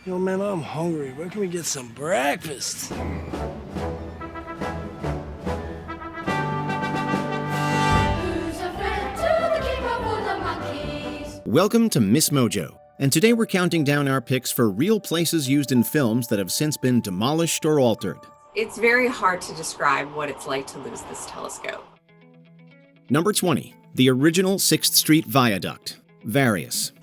Yo, man, I'm hungry. Where can we get some breakfast? Welcome to MsMojo, and today we're counting down our picks for real places used in films that have since been demolished or altered. It's very hard to describe what it's like to lose this telescope. Number 20, the original 6th Street Viaduct, Various.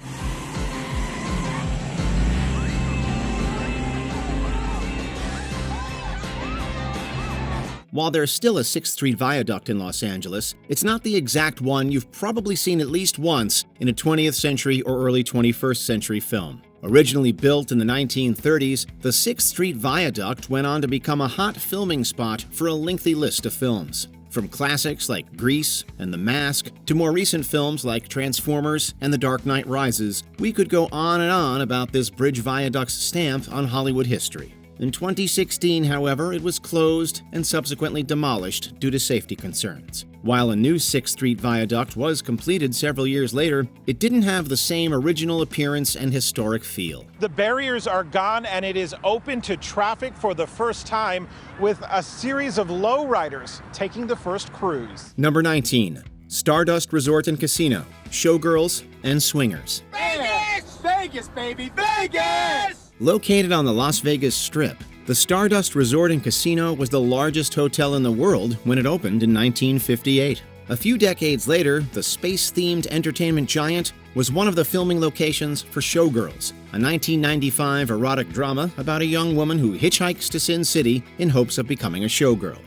While there's still a 6th Street Viaduct in Los Angeles, it's not the exact one you've probably seen at least once in a 20th century or early 21st century film. Originally built in the 1930s, the 6th Street Viaduct went on to become a hot filming spot for a lengthy list of films. From classics like Grease and The Mask to more recent films like Transformers and The Dark Knight Rises, we could go on and on about this bridge viaduct's stamp on Hollywood history. In 2016, however, it was closed and subsequently demolished due to safety concerns. While a new 6th Street Viaduct was completed several years later, it didn't have the same original appearance and historic feel. The barriers are gone and it is open to traffic for the first time, with a series of lowriders taking the first cruise. Number 19, Stardust Resort and Casino, Showgirls and Swingers. Vegas! Vegas, baby, Vegas! Located on the Las Vegas Strip, the Stardust Resort and Casino was the largest hotel in the world when it opened in 1958. A few decades later, the space-themed entertainment giant was one of the filming locations for Showgirls, a 1995 erotic drama about a young woman who hitchhikes to Sin City in hopes of becoming a showgirl.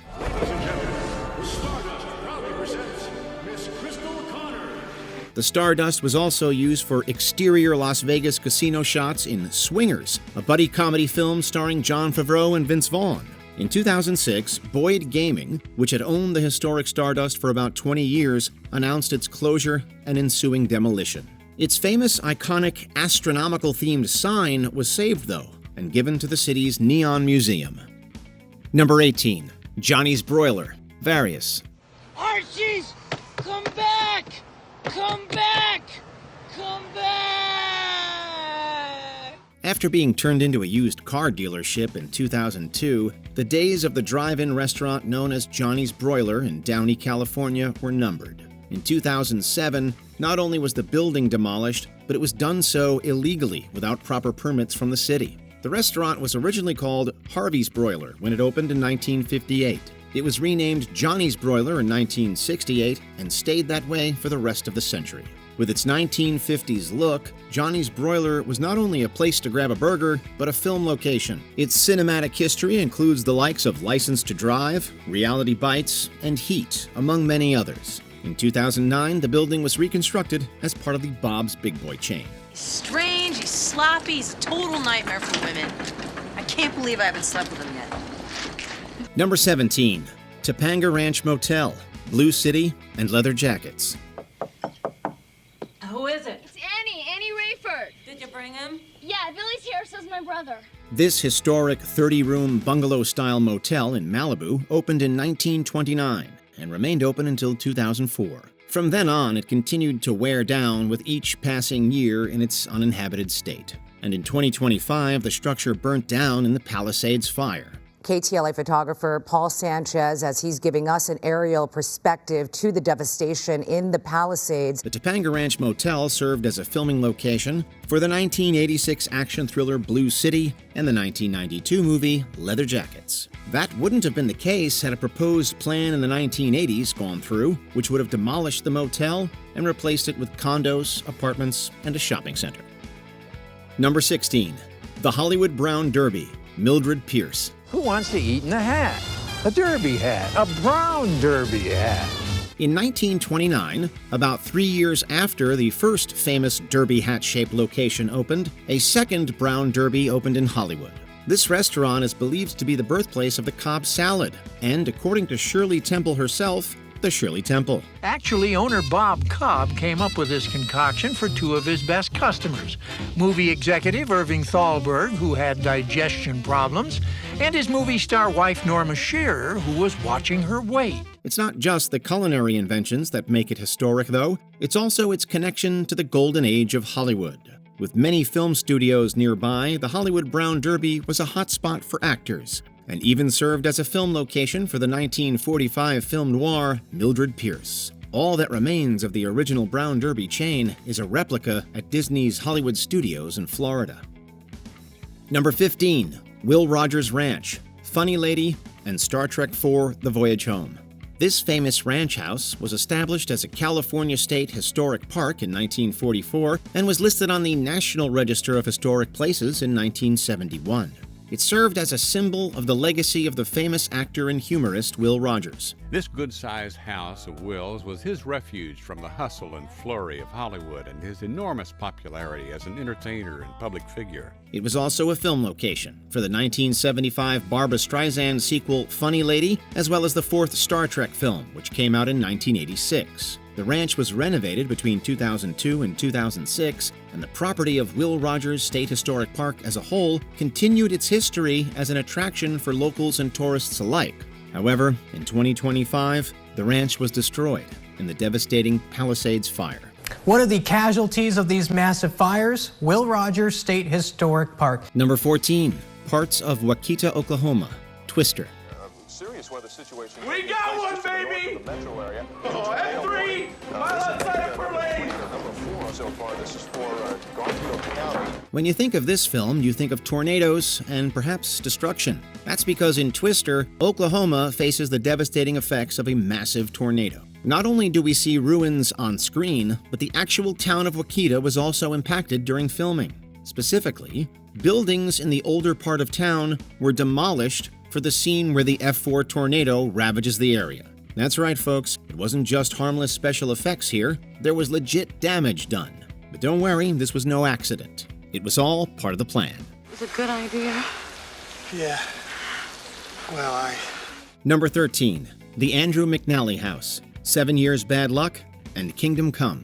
The Stardust was also used for exterior Las Vegas casino shots in Swingers, a buddy comedy film starring Jon Favreau and Vince Vaughn. In 2006, Boyd Gaming, which had owned the historic Stardust for about 20 years, announced its closure and ensuing demolition. Its famous, iconic, astronomical-themed sign was saved, though, and given to the city's Neon Museum. Number 18, Johnny's Broiler, Various. Archie's, come back! Come back! Come back! After being turned into a used car dealership in 2002, the days of the drive-in restaurant known as Johnny's Broiler in Downey, California were numbered. In 2007, not only was the building demolished, but it was done so illegally without proper permits from the city. The restaurant was originally called Harvey's Broiler when it opened in 1958. It was renamed Johnny's Broiler in 1968 and stayed that way for the rest of the century. With its 1950s look, Johnny's Broiler was not only a place to grab a burger, but a film location. Its cinematic history includes the likes of License to Drive, Reality Bites, and Heat, among many others. In 2009, the building was reconstructed as part of the Bob's Big Boy chain. He's strange, he's sloppy, he's a total nightmare for women. I can't believe I haven't slept with him yet. Number 17, Topanga Ranch Motel, Blue City, and Leather Jackets. Who is it? It's Annie Rayford. Did you bring him? Yeah, Billy's here, so's my brother. This historic 30-room bungalow-style motel in Malibu opened in 1929 and remained open until 2004. From then on, it continued to wear down with each passing year in its uninhabited state. And in 2025, the structure burnt down in the Palisades fire. KTLA photographer Paul Sanchez, as he's giving us an aerial perspective to the devastation in the Palisades. The Topanga Ranch Motel served as a filming location for the 1986 action thriller Blue City and the 1992 movie Leather Jackets. That wouldn't have been the case had a proposed plan in the 1980s gone through, which would have demolished the motel and replaced it with condos, apartments, and a shopping center. Number 16, the Hollywood Brown Derby, Mildred Pierce. Who wants to eat in a hat? A derby hat, a brown derby hat. In 1929, about 3 years after the first famous derby hat-shaped location opened, a second brown derby opened in Hollywood. This restaurant is believed to be the birthplace of the Cobb salad, and according to Shirley Temple herself, the Shirley Temple. Actually, owner Bob Cobb came up with this concoction for two of his best customers, movie executive Irving Thalberg, who had digestion problems, and his movie star wife Norma Shearer, who was watching her weight. It's not just the culinary inventions that make it historic, though. It's also its connection to the golden age of Hollywood. With many film studios nearby, the Hollywood Brown Derby was a hotspot for actors, and even served as a film location for the 1945 film noir Mildred Pierce. All that remains of the original Brown Derby chain is a replica at Disney's Hollywood Studios in Florida. Number 15. Will Rogers Ranch, Funny Lady, and Star Trek IV: The Voyage Home. This famous ranch house was established as a California State Historic Park in 1944 and was listed on the National Register of Historic Places in 1971. It served as a symbol of the legacy of the famous actor and humorist Will Rogers. This good-sized house of Will's was his refuge from the hustle and flurry of Hollywood and his enormous popularity as an entertainer and public figure. It was also a film location for the 1975 Barbra Streisand sequel Funny Lady, as well as the fourth Star Trek film, which came out in 1986. The ranch was renovated between 2002 and 2006, and the property of Will Rogers State Historic Park as a whole continued its history as an attraction for locals and tourists alike. However, in 2025, the ranch was destroyed in the devastating Palisades fire. One of the casualties of these massive fires, Will Rogers State Historic Park. Number 14, parts of Waukita, Oklahoma, Twister. Serious weather situation. We got one, baby! The metro area. Oh, F3! Mile outside of Berlin! Number 4 so far. This is for Garfield County. When you think of this film, you think of tornadoes and perhaps destruction. That's because in Twister, Oklahoma faces the devastating effects of a massive tornado. Not only do we see ruins on screen, but the actual town of Waukita was also impacted during filming. Specifically, buildings in the older part of town were demolished for the scene where the F4 tornado ravages the area. That's right, folks. It wasn't just harmless special effects here. There was legit damage done. But don't worry, this was no accident. It was all part of the plan. It's a good idea. Yeah. Well, Number 13. The Andrew McNally House, 7 Years Bad Luck, and Kingdom Come.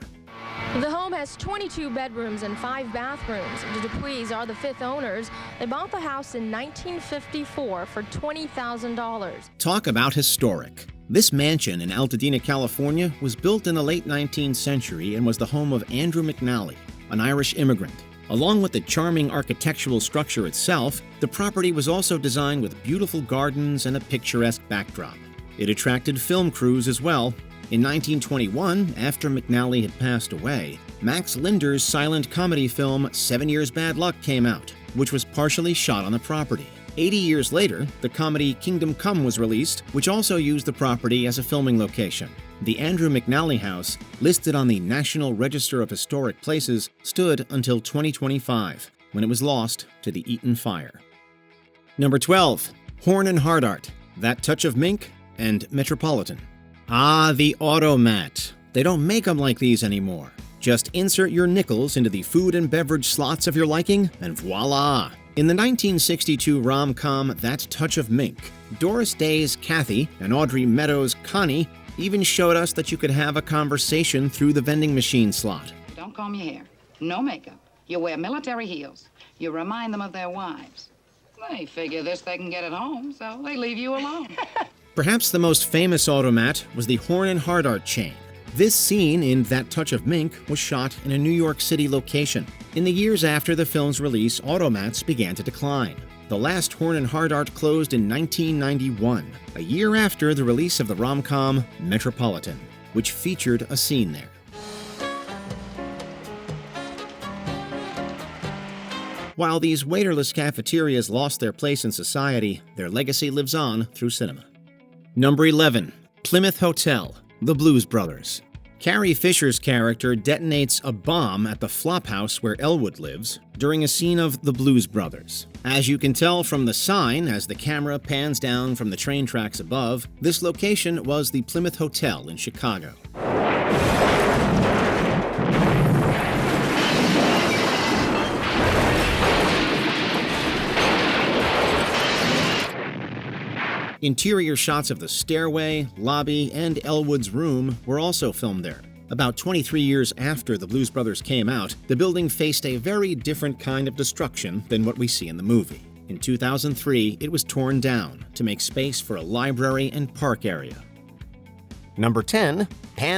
The home has 22 bedrooms and 5 bathrooms. The Dupuis are the fifth owners. They bought the house in 1954 for $20,000. Talk about historic. This mansion in Altadena, California was built in the late 19th century and was the home of Andrew McNally, an Irish immigrant. Along with the charming architectural structure itself, the property was also designed with beautiful gardens and a picturesque backdrop. It attracted film crews as well. In 1921, after McNally had passed away, Max Linder's silent comedy film 7 Years Bad Luck came out, which was partially shot on the property. 80 years later, the comedy Kingdom Come was released, which also used the property as a filming location. The Andrew McNally House, listed on the National Register of Historic Places, stood until 2025, when it was lost to the Eaton Fire. Number 12. Horn and Hardart, That Touch of Mink, and Metropolitan. Ah, the automat. They don't make them like these anymore. Just insert your nickels into the food and beverage slots of your liking, and voila! In the 1962 rom-com That Touch of Mink, Doris Day's Kathy and Audrey Meadows' Coney even showed us that you could have a conversation through the vending machine slot. Don't comb your hair. No makeup. You wear military heels. You remind them of their wives. They figure this they can get at home, so they leave you alone. Perhaps the most famous automat was the Horn and Hardart chain. This scene in That Touch of Mink was shot in a New York City location. In the years after the film's release, automats began to decline. The last Horn and Hardart closed in 1991, a year after the release of the rom-com Metropolitan, which featured a scene there. While these waiterless cafeterias lost their place in society, their legacy lives on through cinema. Number 11. Plymouth Hotel, The Blues Brothers. Carrie Fisher's character detonates a bomb at the flophouse where Elwood lives during a scene of The Blues Brothers. As you can tell from the sign as the camera pans down from the train tracks above, this location was the Plymouth Hotel in Chicago. Interior shots of the stairway, lobby, and Elwood's room were also filmed there. About 23 years after the Blues Brothers came out, the building faced a very different kind of destruction than what we see in the movie. In 2003, it was torn down to make space for a library and park area. Number 10.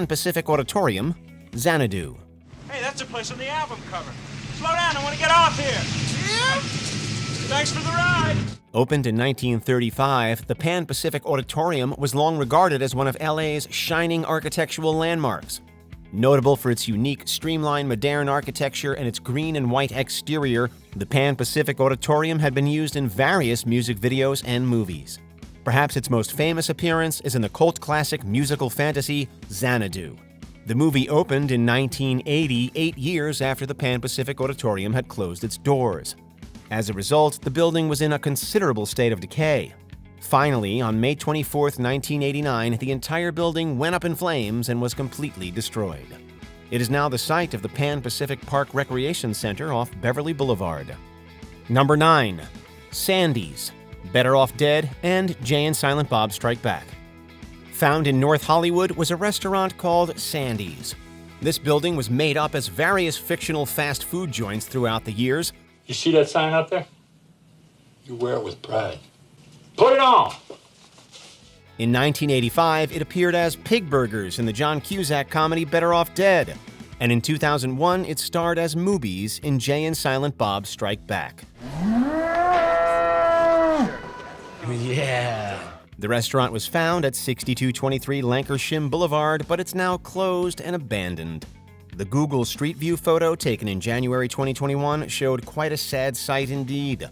Pacific Auditorium, Xanadu. Hey, that's a place on the album cover. slow down. I want to get off here. Jim? Thanks for the ride. Opened in 1935, the Pacific Auditorium was long regarded as one of LA's shining architectural landmarks. Notable for its unique, streamlined, modern architecture and its green and white exterior, the Pacific Auditorium had been used in various music videos and movies. Perhaps its most famous appearance is in the cult classic musical fantasy Xanadu. The movie opened in 1980, 8 years after the Pacific Auditorium had closed its doors. As a result, the building was in a considerable state of decay. Finally, on May 24, 1989, the entire building went up in flames and was completely destroyed. It is now the site of the Pan Pacific Park Recreation Center off Beverly Boulevard. Number 9. Sandies, Better Off Dead, and Jay and Silent Bob Strike Back. Found in North Hollywood was a restaurant called Sandies. This building was made up as various fictional fast food joints throughout the years. You see that sign up there? You wear it with pride. Put it on! In 1985, it appeared as Pig Burgers in the John Cusack comedy Better Off Dead. And in 2001, it starred as Moobies in Jay and Silent Bob Strike Back. Yeah. The restaurant was found at 6223 Lancashire Boulevard, but it's now closed and abandoned. The Google Street View photo taken in January 2021 showed quite a sad sight indeed.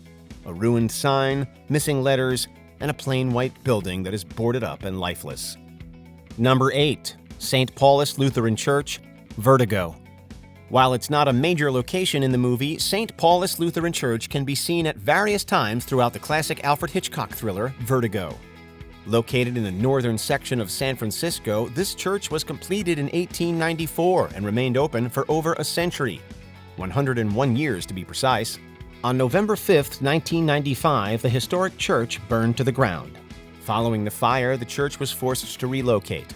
A ruined sign, missing letters, and a plain white building that is boarded up and lifeless. Number 8. St. Paulus Lutheran Church, Vertigo. While it's not a major location in the movie, St. Paulus Lutheran Church can be seen at various times throughout the classic Alfred Hitchcock thriller, Vertigo. Located in the northern section of San Francisco, this church was completed in 1894 and remained open for over a century, 101 years to be precise. On November 5, 1995, the historic church burned to the ground. Following the fire, the church was forced to relocate.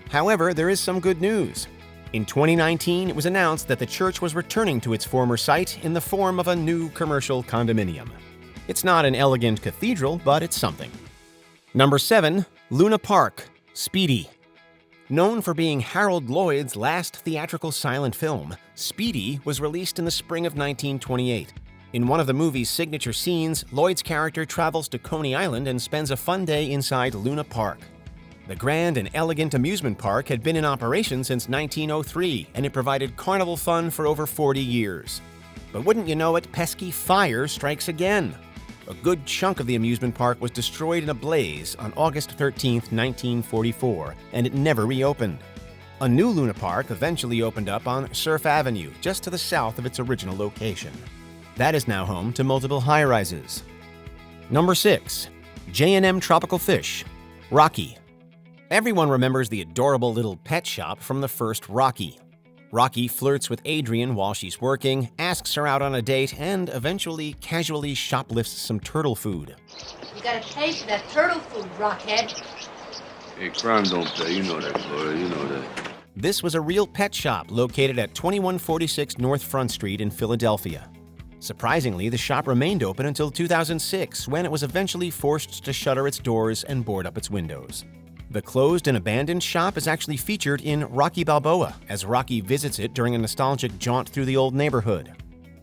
However, there is some good news. In 2019, it was announced that the church was returning to its former site in the form of a new commercial condominium. It's not an elegant cathedral, but it's something. Number 7. Luna Park, Speedy. Known for being Harold Lloyd's last theatrical silent film, Speedy was released in the spring of 1928. In one of the movie's signature scenes, Lloyd's character travels to Coney Island and spends a fun day inside Luna Park. The grand and elegant amusement park had been in operation since 1903, and it provided carnival fun for over 40 years. But wouldn't you know it, pesky fire strikes again. A good chunk of the amusement park was destroyed in a blaze on August 13, 1944, and it never reopened. A new Luna Park eventually opened up on Surf Avenue, just to the south of its original location. That is now home to multiple high-rises. Number 6. J&M Tropical Fish, Rocky. Everyone remembers the adorable little pet shop from the first Rocky. Rocky flirts with Adrian while she's working, asks her out on a date, and eventually casually shoplifts some turtle food. You gotta pay for that turtle food, Rockhead. Hey, crime don't pay. You know that, Gloria. You know that. This was a real pet shop located at 2146 North Front Street in Philadelphia. Surprisingly, the shop remained open until 2006, when it was eventually forced to shutter its doors and board up its windows. The closed and abandoned shop is actually featured in Rocky Balboa, as Rocky visits it during a nostalgic jaunt through the old neighborhood.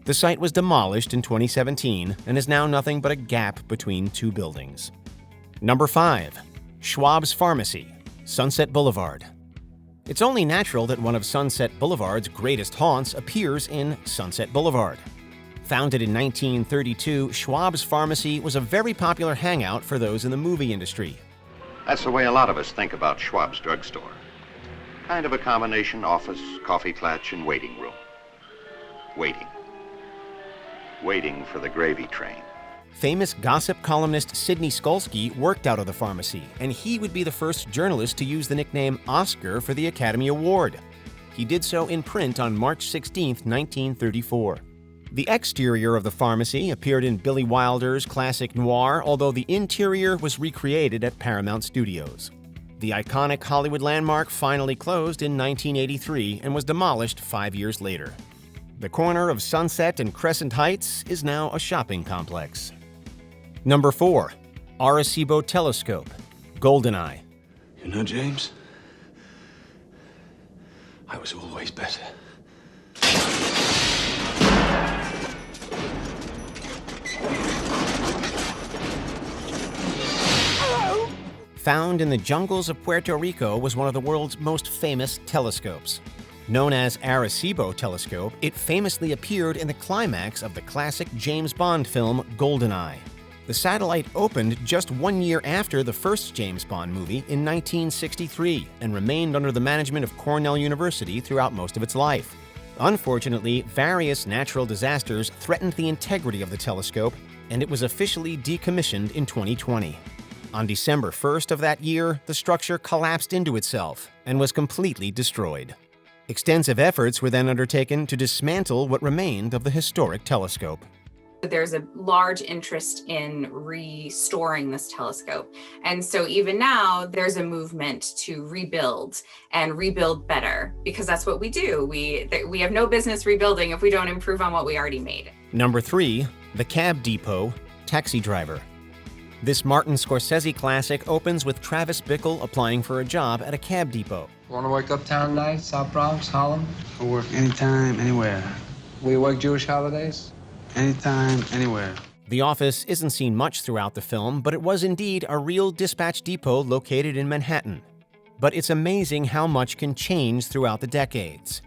The site was demolished in 2017 and is now nothing but a gap between two buildings. Number 5. Schwab's Pharmacy, Sunset Boulevard. It's only natural that one of Sunset Boulevard's greatest haunts appears in Sunset Boulevard. Founded in 1932, Schwab's Pharmacy was a very popular hangout for those in the movie industry. That's the way a lot of us think about Schwab's drugstore. Kind of a combination office, coffee klatch, and waiting room. Waiting for the gravy train. Famous gossip columnist Sidney Skolsky worked out of the pharmacy, and he would be the first journalist to use the nickname Oscar for the Academy Award. He did so in print on March 16, 1934. The exterior of the pharmacy appeared in Billy Wilder's classic noir, although the interior was recreated at Paramount Studios. The iconic Hollywood landmark finally closed in 1983 and was demolished 5 years later. The corner of Sunset and Crescent Heights is now a shopping complex. Number 4. Arecibo Telescope, Goldeneye. You know, James, I was always better. Found in the jungles of Puerto Rico was one of the world's most famous telescopes. Known as Arecibo Telescope, it famously appeared in the climax of the classic James Bond film GoldenEye. The satellite opened just 1 year after the first James Bond movie in 1963 and remained under the management of Cornell University throughout most of its life. Unfortunately, various natural disasters threatened the integrity of the telescope, and it was officially decommissioned in 2020. On December 1st of that year, the structure collapsed into itself and was completely destroyed. Extensive efforts were then undertaken to dismantle what remained of the historic telescope. There's a large interest in restoring this telescope. And so even now, there's a movement to rebuild and rebuild better, because that's what we do. We have no business rebuilding if we don't improve on what we already made. Number 3, the Cab Depot, Taxi Driver. This Martin Scorsese classic opens with Travis Bickle applying for a job at a cab depot. Want to work uptown tonight, South Bronx, Harlem? I work anytime, anywhere. We work Jewish holidays? Anytime, anywhere. The office isn't seen much throughout the film, but it was indeed a real dispatch depot located in Manhattan. But it's amazing how much can change throughout the decades.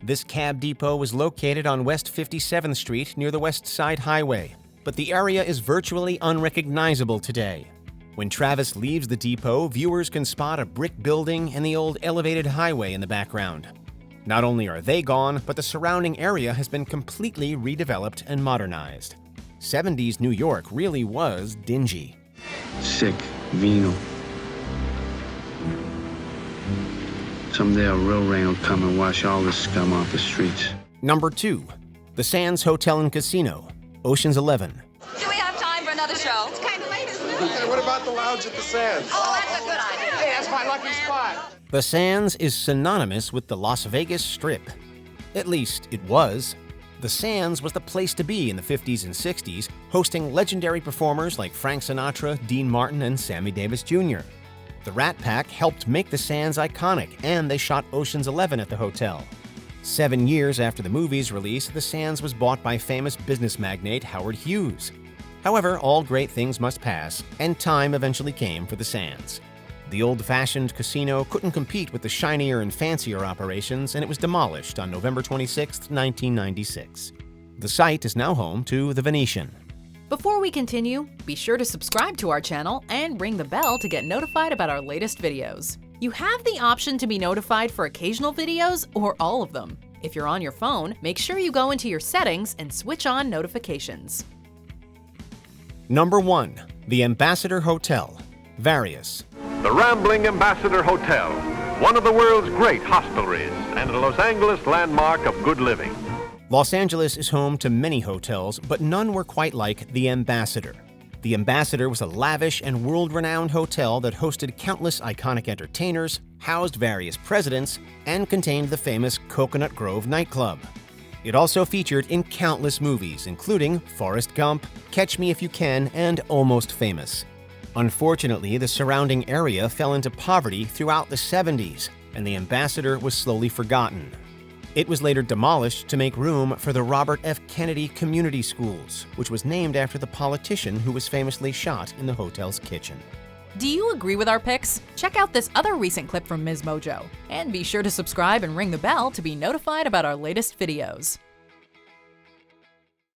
This cab depot was located on West 57th Street near the West Side Highway, but the area is virtually unrecognizable today. When Travis leaves the depot, viewers can spot a brick building and the old elevated highway in the background. Not only are they gone, but the surrounding area has been completely redeveloped and modernized. 70s New York really was dingy. Sick, vino. Someday a real rain will come and wash all this scum off the streets. Number 2, the Sands Hotel and Casino, Ocean's 11. Do we have time for another show? It's kind of late, isn't it? Hey, what about the lounge at the Sands? Oh, that's a good idea. Hey, that's my lucky spot. The Sands is synonymous with the Las Vegas Strip. At least, it was. The Sands was the place to be in the 50s and 60s, hosting legendary performers like Frank Sinatra, Dean Martin, and Sammy Davis Jr. The Rat Pack helped make the Sands iconic, and they shot Ocean's 11 at the hotel. 7 years after the movie's release, the Sands was bought by famous business magnate Howard Hughes. However, all great things must pass, and time eventually came for the Sands. The old-fashioned casino couldn't compete with the shinier and fancier operations, and it was demolished on November 26, 1996. The site is now home to the Venetian. Before we continue, be sure to subscribe to our channel and ring the bell to get notified about our latest videos. You have the option to be notified for occasional videos or all of them. If you're on your phone, make sure you go into your settings and switch on notifications. Number 1, the Ambassador Hotel, Various. The rambling Ambassador Hotel, one of the world's great hostelries and a Los Angeles landmark of good living. Los Angeles is home to many hotels, but none were quite like the Ambassador. The Ambassador was a lavish and world-renowned hotel that hosted countless iconic entertainers, housed various presidents, and contained the famous Coconut Grove nightclub. It also featured in countless movies, including Forrest Gump, Catch Me If You Can, and Almost Famous. Unfortunately, the surrounding area fell into poverty throughout the 70s, and the Ambassador was slowly forgotten. It was later demolished to make room for the Robert F. Kennedy Community Schools, which was named after the politician who was famously shot in the hotel's kitchen. Do you agree with our picks? Check out this other recent clip from MsMojo. And be sure to subscribe and ring the bell to be notified about our latest videos.